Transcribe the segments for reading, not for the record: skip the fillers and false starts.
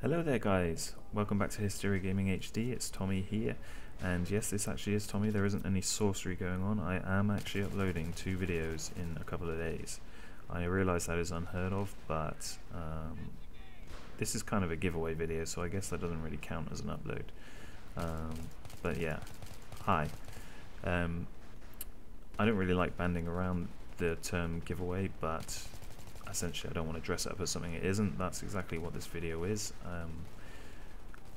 Hello there guys, welcome back to Hysteria Gaming HD. It's Tommy here, and yes, this actually is Tommy. There isn't any sorcery going on. I am actually uploading 2 videos in a couple of days. I realise that is unheard of, but this is kind of a giveaway video, so I guess that doesn't really count as an upload. But yeah, hi. I don't really like banding around the term giveaway, but essentially I don't want to dress it up as something it isn't. That's exactly what this video is.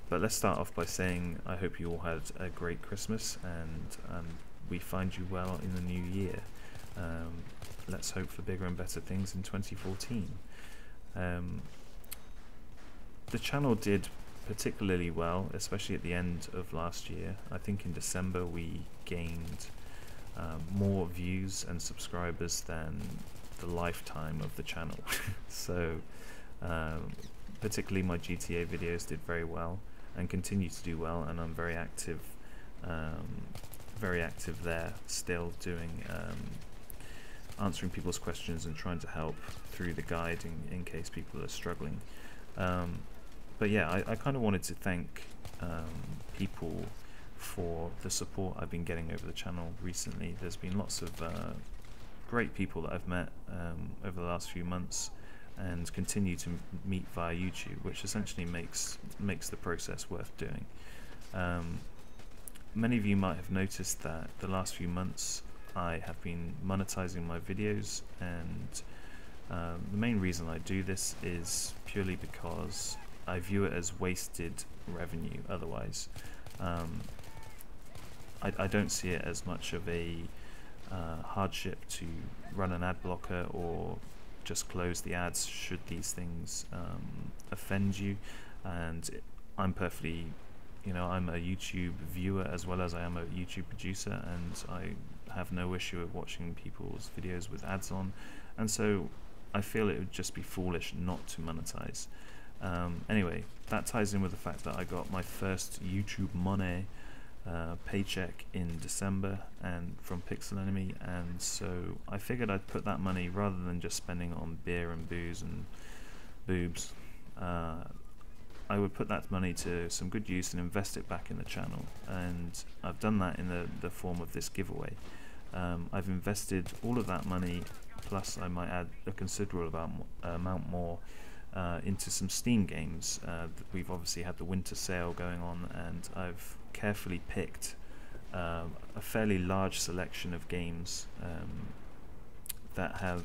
But let's start off by saying I hope you all had a great Christmas and we find you well in the new year. Let's hope for bigger and better things in 2014. The channel did particularly well, especially at the end of last year. I think in December we gained more views and subscribers than the lifetime of the channel. So particularly my GTA videos did very well and continue to do well, and I'm very active there still, doing answering people's questions and trying to help through the guide in case people are struggling. But yeah, I kind of wanted to thank people for the support I've been getting over the channel recently. There's been lots of great people that I've met over the last few months and continue to meet via YouTube, which essentially makes the process worth doing. Many of you might have noticed that the last few months I have been monetizing my videos, and the main reason I do this is purely because I view it as wasted revenue otherwise. I don't see it as much of a hardship to run an ad blocker or just close the ads should these things offend you. And I'm perfectly, I'm a YouTube viewer as well as I am a YouTube producer, and I have no issue with watching people's videos with ads on, and so I feel it would just be foolish not to monetize. Anyway, that ties in with the fact that I got my first YouTube money paycheck in December and from Pixel Enemy, and so I figured I'd put that money, rather than just spending it on beer and booze and boobs, I would put that money to some good use and invest it back in the channel, and I've done that in the form of this giveaway. I've invested all of that money, plus I might add a considerable amount more into some Steam games. We've obviously had the winter sale going on, and I've carefully picked a fairly large selection of games that have,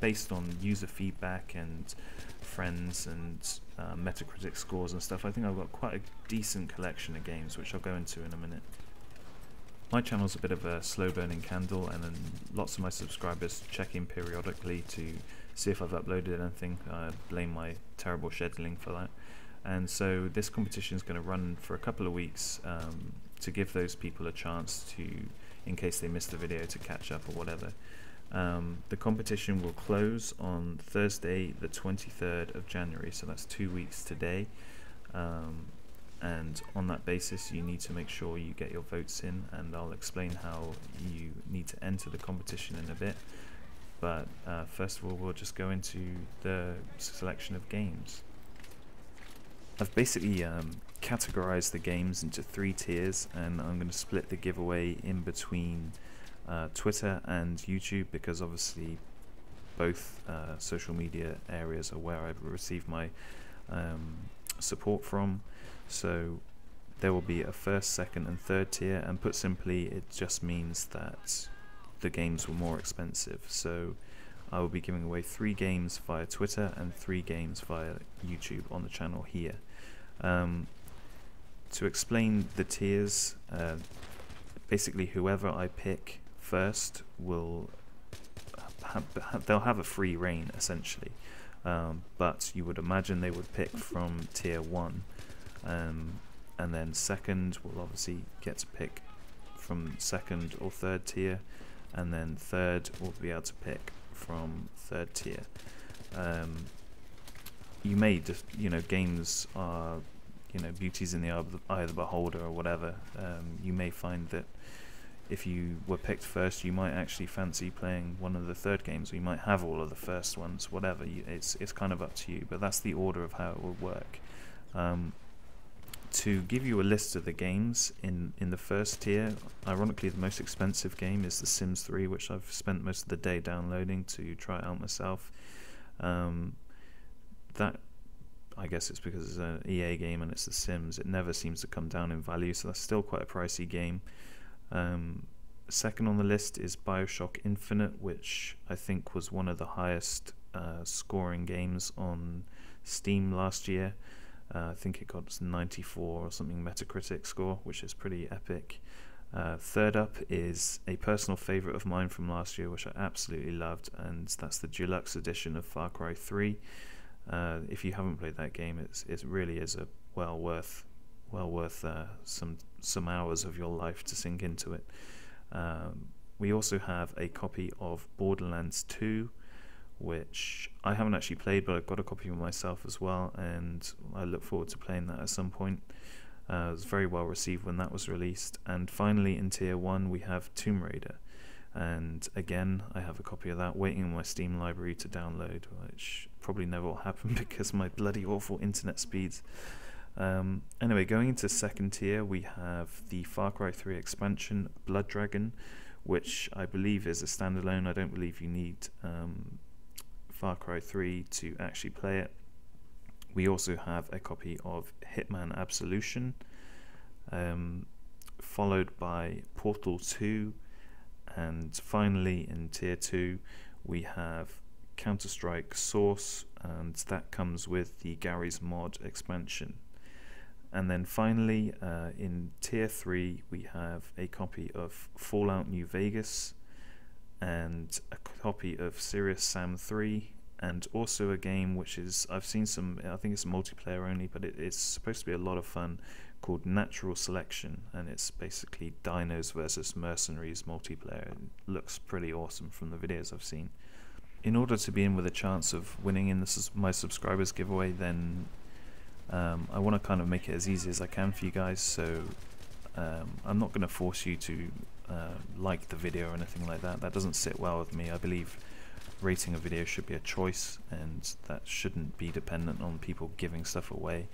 based on user feedback and friends and Metacritic scores and stuff, I think I've got quite a decent collection of games, which I'll go into in a minute. My channel's a bit of a slow burning candle, and then lots of my subscribers check in periodically to see if I've uploaded anything. I blame my terrible scheduling for that. And so this competition is going to run for a couple of weeks to give those people a chance to, in case they missed the video, to catch up or whatever. The competition will close on Thursday the 23rd of January, so that's 2 weeks today. And on that basis you need to make sure you get your votes in, and I'll explain how you need to enter the competition in a bit. But first of all, we'll just go into the selection of games. I've basically categorized the games into 3 tiers, and I'm going to split the giveaway in between Twitter and YouTube, because obviously both social media areas are where I've received my support from. So there will be a first, second and third tier, and put simply, it just means that the games were more expensive. So I will be giving away 3 games via Twitter and 3 games via YouTube on the channel here. To explain the tiers, basically whoever I pick first will they'll have a free reign essentially, but you would imagine they would pick from tier 1, and then second will obviously get to pick from second or third tier, and then third will be able to pick from third tier. You may just, games are, beauties in the eye of the beholder or whatever. You may find that if you were picked first, you might actually fancy playing one of the third games, or you might have all of the first ones, whatever. It's kind of up to you, but that's the order of how it will work. To give you a list of the games in the first tier, ironically the most expensive game is The Sims 3, which I've spent most of the day downloading to try it out myself. That, I guess it's because it's an EA game and it's The Sims, it never seems to come down in value, so that's still quite a pricey game. Second on the list is Bioshock Infinite, which I think was one of the highest scoring games on Steam last year. I think it got 94 or something Metacritic score, which is pretty epic. Third up is a personal favourite of mine from last year, which I absolutely loved, and that's the Deluxe edition of Far Cry 3. If you haven't played that game, it really is a well worth some hours of your life to sink into it. We also have a copy of Borderlands 2, which I haven't actually played, but I've got a copy of myself as well, and I look forward to playing that at some point. It was very well received when that was released. And finally, in tier 1 we have Tomb Raider, and again I have a copy of that waiting in my Steam library to download, which probably never will happen because my bloody awful internet speeds. Anyway, going into second tier, we have the Far Cry 3 expansion, Blood Dragon, which I believe is a standalone. I don't believe you need Far Cry 3 to actually play it. We also have a copy of Hitman Absolution, followed by Portal 2, and finally in tier 2 we have Counter-Strike Source, and that comes with the Garry's Mod expansion. And then finally in tier 3 we have a copy of Fallout New Vegas, and a copy of Serious Sam 3, and also a game which is, I've seen some, I think it's multiplayer only, but it's supposed to be a lot of fun, called Natural Selection, and it's basically dinos versus mercenaries multiplayer. It looks pretty awesome from the videos I've seen. In order to be in with a chance of winning in my subscribers giveaway, then I want to kind of make it as easy as I can for you guys, so I'm not going to force you to like the video or anything like that. That doesn't sit well with me. I believe rating a video should be a choice, and that shouldn't be dependent on people giving stuff away.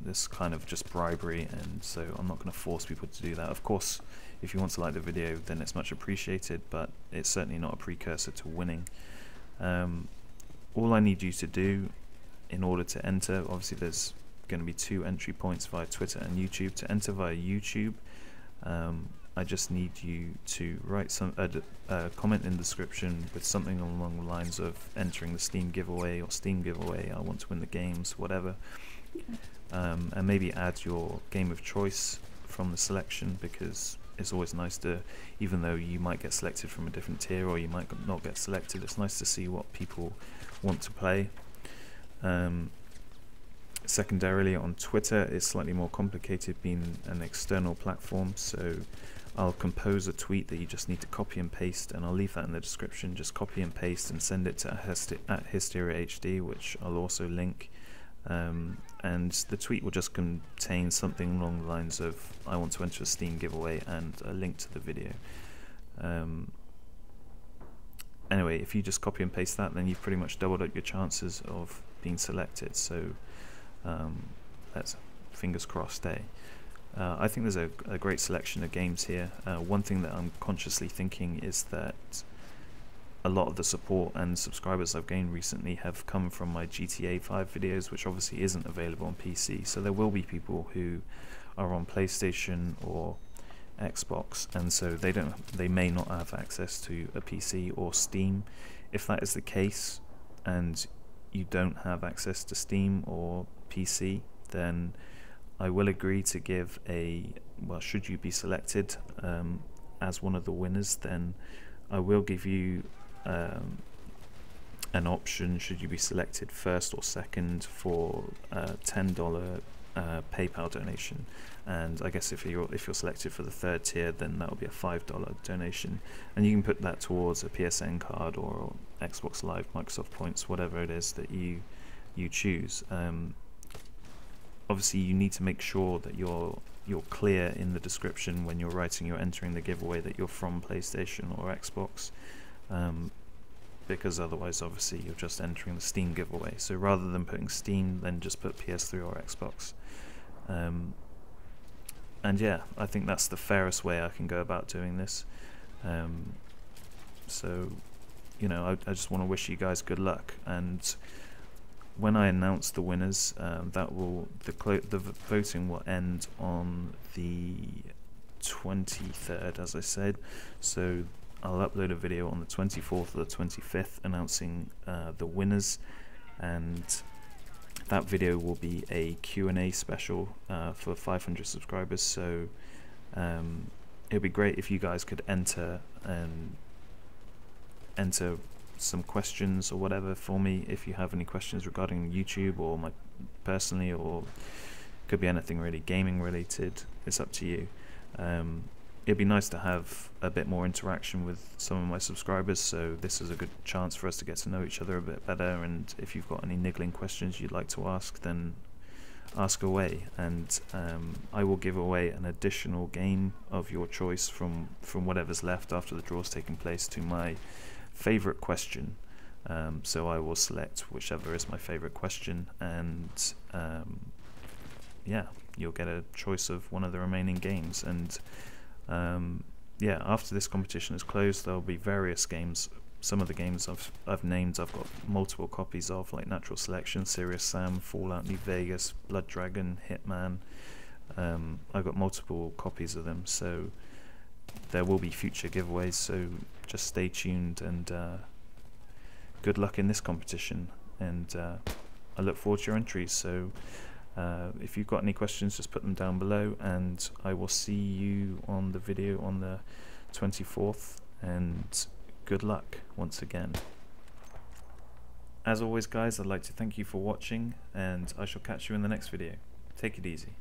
This kind of just bribery, and so I'm not going to force people to do that. Of course, if you want to like the video, then it's much appreciated, but it's certainly not a precursor to winning. All I need you to do in order to enter, obviously there's going to be 2 entry points via Twitter and YouTube. To enter via YouTube, I just need you to write some comment in the description with something along the lines of entering the Steam giveaway, or Steam giveaway, I want to win the games, whatever, and maybe add your game of choice from the selection, because it's always nice to, even though you might get selected from a different tier or you might not get selected, it's nice to see what people want to play. Secondarily, on Twitter it's slightly more complicated, being an external platform, so I'll compose a tweet that you just need to copy and paste, and I'll leave that in the description. Just copy and paste and send it to @HysteriaHD, which I'll also link, and the tweet will just contain something along the lines of I want to enter a Steam giveaway and a link to the video. Anyway, if you just copy and paste that, then you've pretty much doubled up your chances of being selected, so let's fingers crossed, eh? I think there's a great selection of games here. One thing that I'm consciously thinking is that a lot of the support and subscribers I've gained recently have come from my GTA 5 videos, which obviously isn't available on PC, so there will be people who are on PlayStation or Xbox, and so they may not have access to a PC or Steam. If that is the case and you don't have access to Steam or PC, then I will agree to give should you be selected as one of the winners, then I will give you an option, should you be selected first or second, for a $10 PayPal donation, and I guess if you're selected for the 3rd tier, then that will be a $5 donation, and you can put that towards a PSN card or Xbox Live, Microsoft Points, whatever it is that you choose. Obviously you need to make sure that you're clear in the description when you're entering the giveaway that you're from PlayStation or Xbox. because otherwise obviously you're just entering the Steam giveaway. So rather than putting Steam, then just put PS3 or Xbox. And yeah, I think that's the fairest way I can go about doing this. So, you know, I just want to wish you guys good luck, and when I announce the winners, the voting will end on the 23rd, as I said. So I'll upload a video on the 24th or the 25th announcing the winners, and that video will be a Q&A special for 500 subscribers. So it'd be great if you guys could enter some questions or whatever for me. If you have any questions regarding YouTube or my personally, or could be anything really gaming related, it's up to you. It'd be nice to have a bit more interaction with some of my subscribers, so this is a good chance for us to get to know each other a bit better. And if you've got any niggling questions you'd like to ask, then ask away, and I will give away an additional game of your choice from whatever's left after the draw's taking place to my favorite question. So I will select whichever is my favorite question, and yeah, you'll get a choice of one of the remaining games. And yeah, after this competition is closed, there'll be various games. Some of the games I've named, I've got multiple copies of, like Natural Selection, Serious Sam, Fallout New Vegas, Blood Dragon, Hitman. I've got multiple copies of them, so there will be future giveaways, so just stay tuned, and good luck in this competition, and I look forward to your entries. So if you've got any questions, just put them down below, and I will see you on the video on the 24th, and good luck once again. As always guys, I'd like to thank you for watching, and I shall catch you in the next video. Take it easy.